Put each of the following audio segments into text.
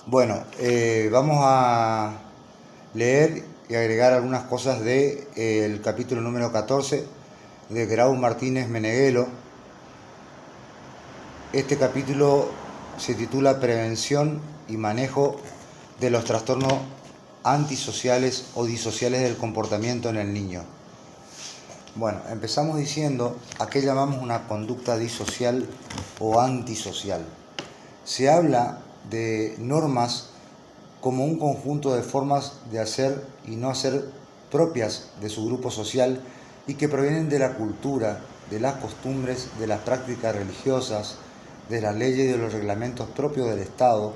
Bueno, vamos a leer y agregar algunas cosas del capítulo número 14 de Grau Martínez Meneghelo. Este capítulo se titula Prevención y manejo de los trastornos antisociales o disociales del comportamiento en el niño. Bueno, empezamos diciendo a qué llamamos una conducta disocial o antisocial. Se habla de normas como un conjunto de formas de hacer y no hacer propias de su grupo social y que provienen de la cultura, de las costumbres, de las prácticas religiosas, de las leyes y de los reglamentos propios del Estado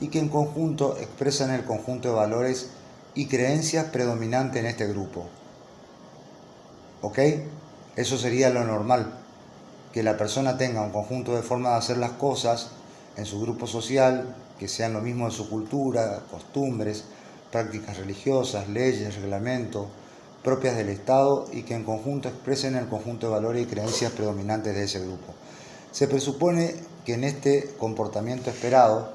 y que en conjunto expresan el conjunto de valores y creencias predominantes en este grupo. ¿Ok? Eso sería lo normal, que la persona tenga un conjunto de formas de hacer las cosas en su grupo social, que sean lo mismo de su cultura, costumbres, prácticas religiosas, leyes, reglamentos propias del Estado y que en conjunto expresen el conjunto de valores y creencias predominantes de ese grupo. Se presupone que en este comportamiento esperado,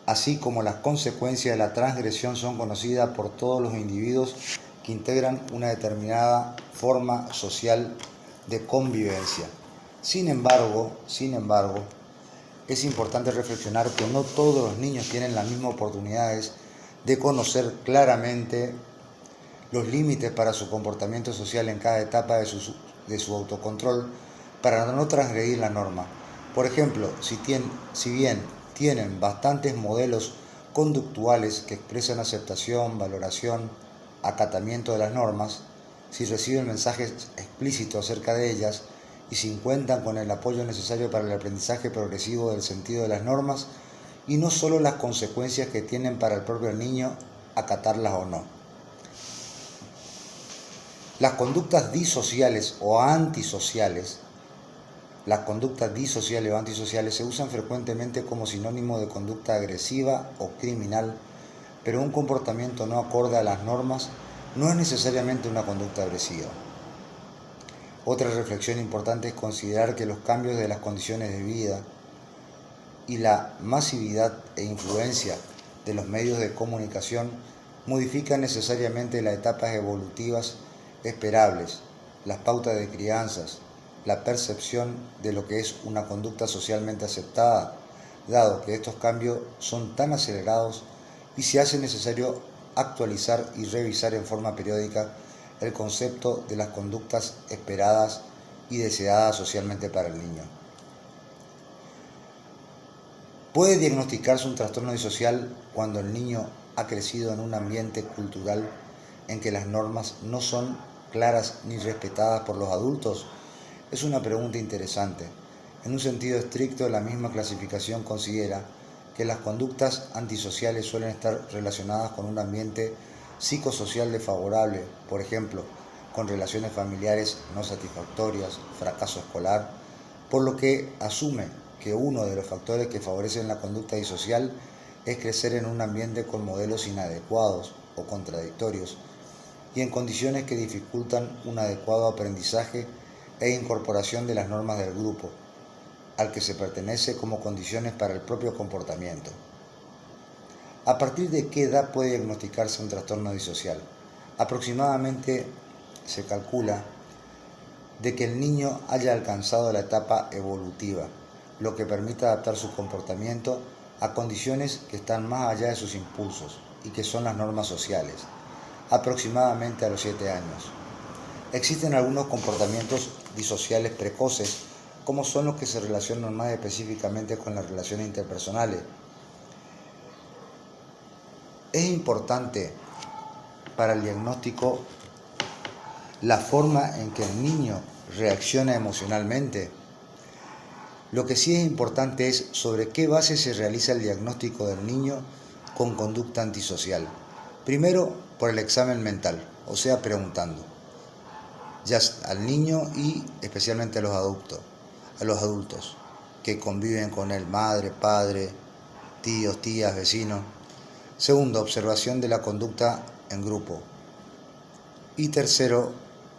así como las consecuencias de la transgresión son conocidas por todos los individuos que integran una determinada forma social de convivencia. Sin embargo, es importante reflexionar que no todos los niños tienen las mismas oportunidades de conocer claramente los límites para su comportamiento social en cada etapa de su autocontrol para no transgredir la norma. Por ejemplo, si bien tienen bastantes modelos conductuales que expresan aceptación, valoración, acatamiento de las normas, si reciben mensajes explícitos acerca de ellas y si cuentan con el apoyo necesario para el aprendizaje progresivo del sentido de las normas y no solo las consecuencias que tienen para el propio niño acatarlas o no. Las conductas disociales o antisociales se usan frecuentemente como sinónimo de conducta agresiva o criminal, pero un comportamiento no acorde a las normas no es necesariamente una conducta agresiva. Otra reflexión importante es considerar que los cambios de las condiciones de vida y la masividad e influencia de los medios de comunicación modifican necesariamente las etapas evolutivas esperables, las pautas de crianzas, la percepción de lo que es una conducta socialmente aceptada, dado que estos cambios son tan acelerados y se hace necesario actualizar y revisar en forma periódica el concepto de las conductas esperadas y deseadas socialmente para el niño. Puede diagnosticarse un trastorno disocial cuando el niño ha crecido en un ambiente cultural en que las normas no son claras ni respetadas por los adultos. Es una pregunta interesante. En un sentido estricto, la misma clasificación considera que las conductas antisociales suelen estar relacionadas con un ambiente psicosocial desfavorable, por ejemplo, con relaciones familiares no satisfactorias, fracaso escolar, por lo que asume que uno de los factores que favorecen la conducta disocial es crecer en un ambiente con modelos inadecuados o contradictorios y en condiciones que dificultan un adecuado aprendizaje e incorporación de las normas del grupo al que se pertenece como condiciones para el propio comportamiento. ¿A partir de qué edad puede diagnosticarse un trastorno disocial? Aproximadamente se calcula de que el niño haya alcanzado la etapa evolutiva, lo que permite adaptar su comportamiento a condiciones que están más allá de sus impulsos y que son las normas sociales, aproximadamente a los 7 años. Existen algunos comportamientos disociales precoces, como son los que se relacionan más específicamente con las relaciones interpersonales. Es importante para el diagnóstico la forma en que el niño reacciona emocionalmente. Lo que sí es importante es sobre qué base se realiza el diagnóstico del niño con conducta antisocial. Primero, por el examen mental, o sea, preguntando, ya al niño y especialmente a los adultos que conviven con él, madre, padre, tíos, tías, vecinos. Segundo, observación de la conducta en grupo. Y tercero,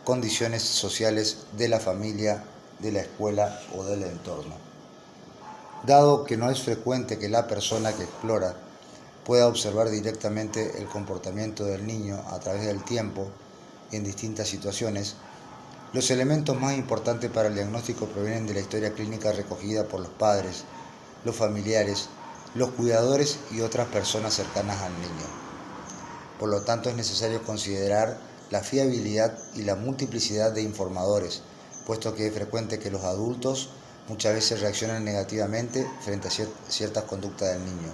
condiciones sociales de la familia, de la escuela o del entorno. dado que no es frecuente que la persona que explora pueda observar directamente el comportamiento del niño a través del tiempo en distintas situaciones. Los elementos más importantes para el diagnóstico provienen de la historia clínica recogida por los padres, los familiares, los cuidadores y otras personas cercanas al niño. Por lo tanto, es necesario considerar la fiabilidad y la multiplicidad de informadores, puesto que es frecuente que los adultos muchas veces reaccionan negativamente frente a ciertas conductas del niño.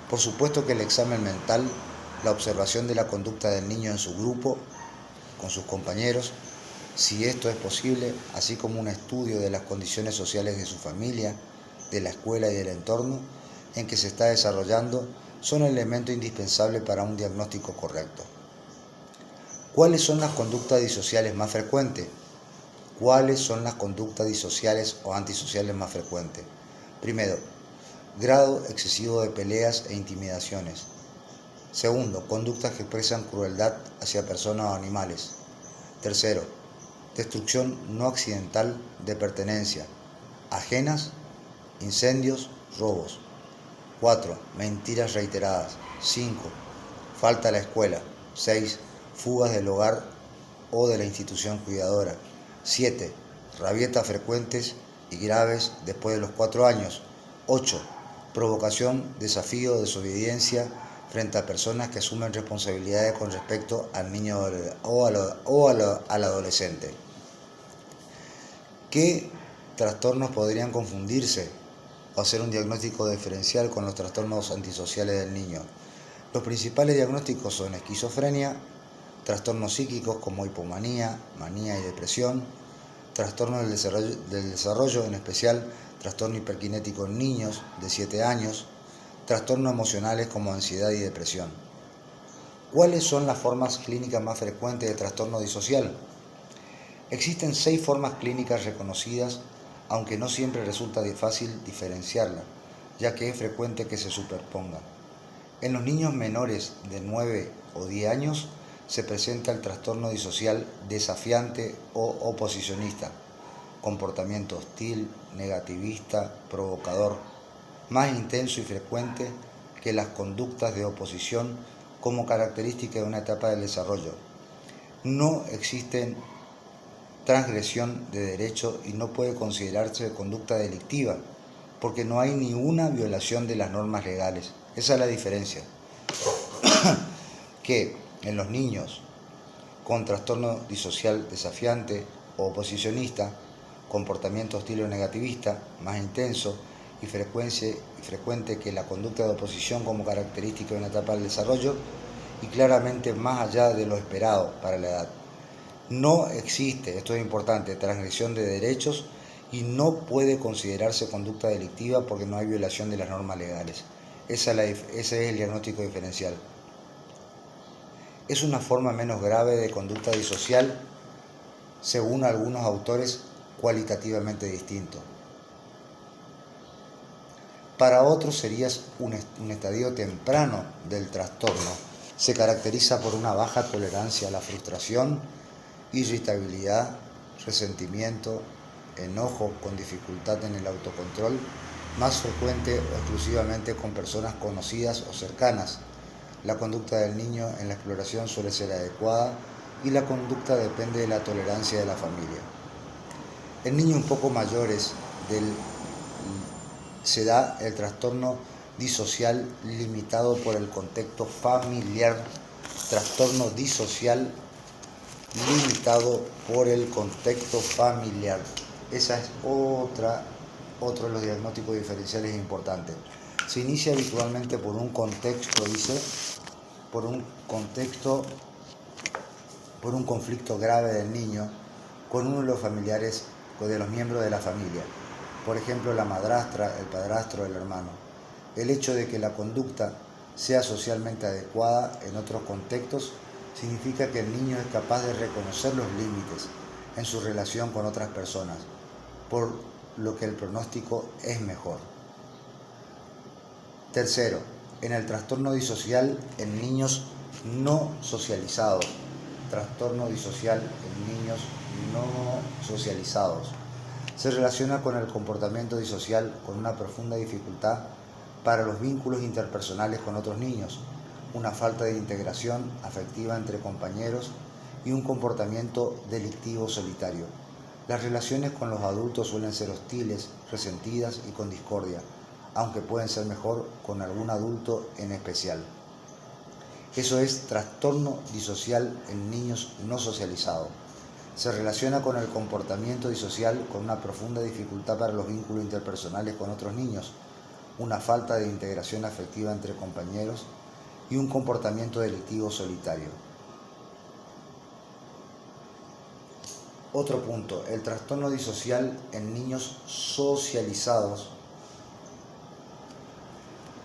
Por supuesto que el examen mental, la observación de la conducta del niño en su grupo, con sus compañeros, si esto es posible, así como un estudio de las condiciones sociales de su familia, de la escuela y del entorno en que se está desarrollando, son elementos indispensables para un diagnóstico correcto. ¿Cuáles son las conductas disociales más frecuentes? ¿Cuáles son las conductas disociales o antisociales más frecuentes? Primero, grado excesivo de peleas e intimidaciones. Segundo, conductas que expresan crueldad hacia personas o animales. Tercero, destrucción no accidental de pertenencia, ajenas, incendios, robos. 4. Mentiras reiteradas. 5. Falta a la escuela. 6. Fugas del hogar o de la institución cuidadora. 7. Rabietas frecuentes y graves después de los 4 años. 8. Provocación, desafío, desobediencia frente a personas que asumen responsabilidades con respecto al niño o al adolescente. ¿Qué trastornos podrían confundirse o hacer un diagnóstico diferencial con los trastornos antisociales del niño? Los principales diagnósticos son esquizofrenia, trastornos psíquicos como hipomanía, manía y depresión, trastornos del desarrollo, en especial trastorno hiperkinético en niños de 7 años, trastornos emocionales como ansiedad y depresión. ¿Cuáles son las formas clínicas más frecuentes de trastorno disocial? Existen 6 formas clínicas reconocidas, aunque no siempre resulta fácil diferenciarlas, ya que es frecuente que se superpongan. En los niños menores de 9 o 10 años se presenta el trastorno disocial desafiante o oposicionista, comportamiento hostil, negativista, provocador, más intenso y frecuente que las conductas de oposición como característica de una etapa del desarrollo. No existe transgresión de derecho y no puede considerarse conducta delictiva, porque no hay ni una violación de las normas legales. Esa es la diferencia. Que en los niños con trastorno disocial desafiante o oposicionista, comportamiento hostil o negativista, más intenso y frecuente que la conducta de oposición como característica de una etapa del desarrollo y claramente más allá de lo esperado para la edad. No existe, esto es importante, transgresión de derechos y no puede considerarse conducta delictiva porque no hay violación de las normas legales. Ese es el diagnóstico diferencial. Es una forma menos grave de conducta disocial, según algunos autores, cualitativamente distinto. Para otros sería un estadio temprano del trastorno. Se caracteriza por una baja tolerancia a la frustración, irritabilidad, resentimiento, enojo con dificultad en el autocontrol, más frecuente o exclusivamente con personas conocidas o cercanas. La conducta del niño en la exploración suele ser adecuada y la conducta depende de la tolerancia de la familia. En niños un poco mayores se da el trastorno disocial limitado por el contexto familiar. Trastorno disocial limitado por el contexto familiar. Esa es otro de los diagnósticos diferenciales importantes. Se inicia habitualmente por un contexto, por un conflicto grave del niño con uno de los familiares o de los miembros de la familia. Por ejemplo, la madrastra, el padrastro, el hermano. El hecho de que la conducta sea socialmente adecuada en otros contextos significa que el niño es capaz de reconocer los límites en su relación con otras personas, por lo que el pronóstico es mejor. Tercero, en el trastorno disocial en niños no socializados. Trastorno disocial en niños no socializados. Se relaciona con el comportamiento disocial con una profunda dificultad para los vínculos interpersonales con otros niños, una falta de integración afectiva entre compañeros y un comportamiento delictivo solitario. Las relaciones con los adultos suelen ser hostiles, resentidas y con discordia, aunque pueden ser mejor con algún adulto en especial. Eso es trastorno disocial en niños no socializados. Se relaciona con el comportamiento disocial con una profunda dificultad para los vínculos interpersonales con otros niños, una falta de integración afectiva entre compañeros y un comportamiento delictivo solitario. Otro punto, el trastorno disocial en niños socializados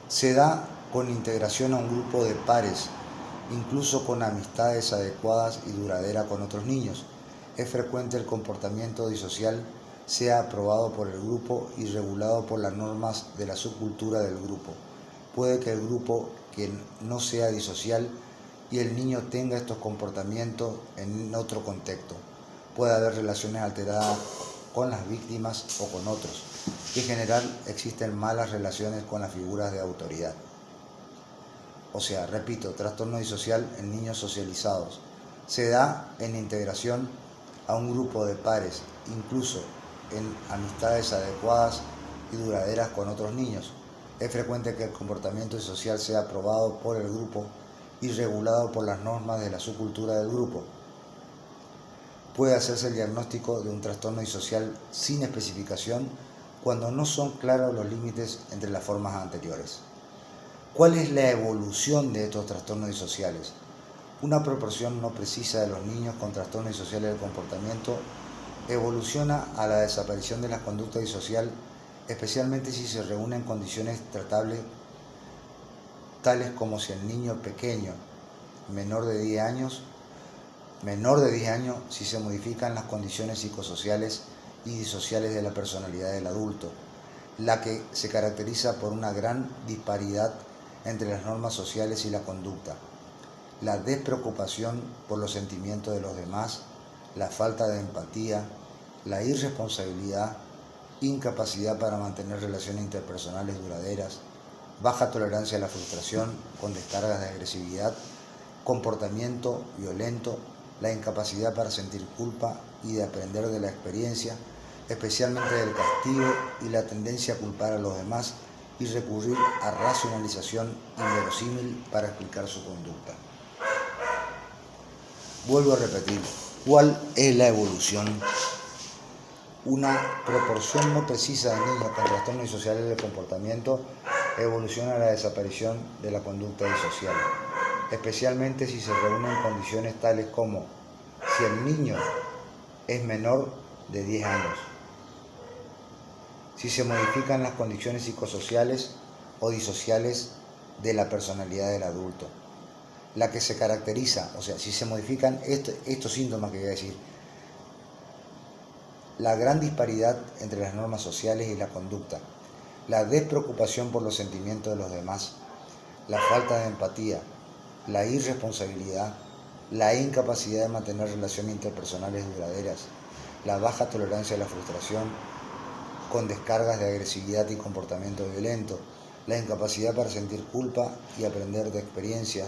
se da con integración a un grupo de pares, incluso con amistades adecuadas y duraderas con otros niños. Es frecuente el comportamiento disocial sea aprobado por el grupo y regulado por las normas de la subcultura del grupo. Puede que el grupo que no sea disocial y el niño tenga estos comportamientos en otro contexto. Puede haber relaciones alteradas con las víctimas o con otros. En general existen malas relaciones con las figuras de autoridad. O sea, repito, trastorno disocial en niños socializados. Se da en integración a un grupo de pares, incluso en amistades adecuadas y duraderas con otros niños. Es frecuente que el comportamiento disocial sea aprobado por el grupo y regulado por las normas de la subcultura del grupo. Puede hacerse el diagnóstico de un trastorno disocial sin especificación cuando no son claros los límites entre las formas anteriores. ¿Cuál es la evolución de estos trastornos disociales? Una proporción no precisa de los niños con trastornos disociales del comportamiento evoluciona a la desaparición de la conducta disocial, especialmente si se reúnen condiciones tratables tales como si el niño pequeño, menor de 10 años, si se modifican las condiciones psicosociales y disociales de la personalidad del adulto, la que se caracteriza por una gran disparidad entre las normas sociales y la conducta, la despreocupación por los sentimientos de los demás, la falta de empatía, la irresponsabilidad, incapacidad para mantener relaciones interpersonales duraderas, baja tolerancia a la frustración con descargas de agresividad, comportamiento violento, la incapacidad para sentir culpa y de aprender de la experiencia, especialmente del castigo y la tendencia a culpar a los demás y recurrir a racionalización inverosímil para explicar su conducta. Vuelvo a repetir, ¿cuál es la evolución? Una proporción no precisa de niños con trastornos disociales del comportamiento evoluciona a la desaparición de la conducta disocial, especialmente si se reúnen condiciones tales como si el niño es menor de 10 años, si se modifican las condiciones psicosociales o disociales de la personalidad del adulto, la que se caracteriza, o sea, si se modifican estos síntomas que voy a decir, la gran disparidad entre las normas sociales y la conducta, la despreocupación por los sentimientos de los demás, la falta de empatía, la irresponsabilidad, la incapacidad de mantener relaciones interpersonales duraderas, la baja tolerancia a la frustración con descargas de agresividad y comportamiento violento, la incapacidad para sentir culpa y aprender de experiencia,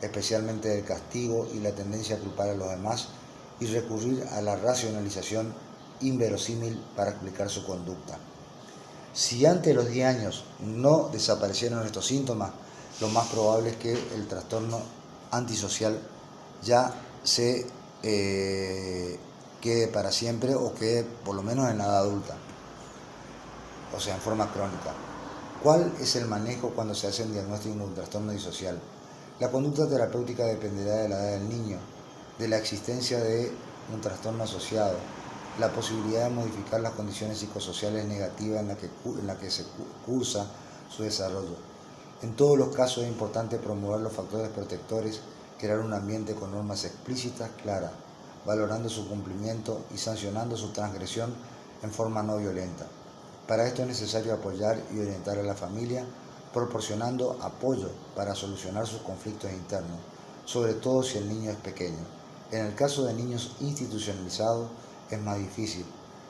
especialmente del castigo y la tendencia a culpar a los demás y recurrir a la racionalización inverosímil para explicar su conducta. Si antes de los 10 años no desaparecieron estos síntomas, lo más probable es que el trastorno antisocial ya se quede para siempre o quede por lo menos en la edad adulta, o sea, en forma crónica. ¿Cuál es el manejo cuando se hace un diagnóstico de un trastorno disocial? La conducta terapéutica dependerá de la edad del niño, de la existencia de un trastorno asociado, la posibilidad de modificar las condiciones psicosociales negativas en la que se cursa su desarrollo. En todos los casos es importante promover los factores protectores, crear un ambiente con normas explícitas, claras, valorando su cumplimiento y sancionando su transgresión en forma no violenta. Para esto es necesario apoyar y orientar a la familia, proporcionando apoyo para solucionar sus conflictos internos, sobre todo si el niño es pequeño. En el caso de niños institucionalizados es más difícil.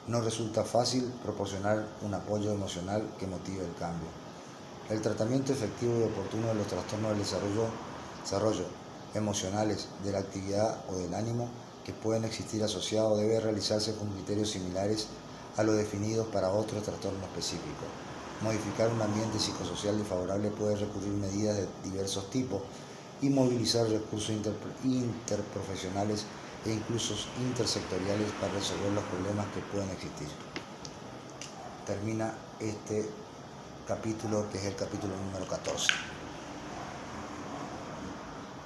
no resulta fácil proporcionar un apoyo emocional que motive el cambio. El tratamiento efectivo y oportuno de los trastornos del desarrollo emocionales de la actividad o del ánimo que pueden existir asociados debe realizarse con criterios similares a los definidos para otros trastornos específicos. Modificar un ambiente psicosocial desfavorable puede recurrir a medidas de diversos tipos y movilizar recursos interprofesionales e incluso intersectoriales para resolver los problemas que pueden existir. Termina este capítulo, que es el capítulo número 14.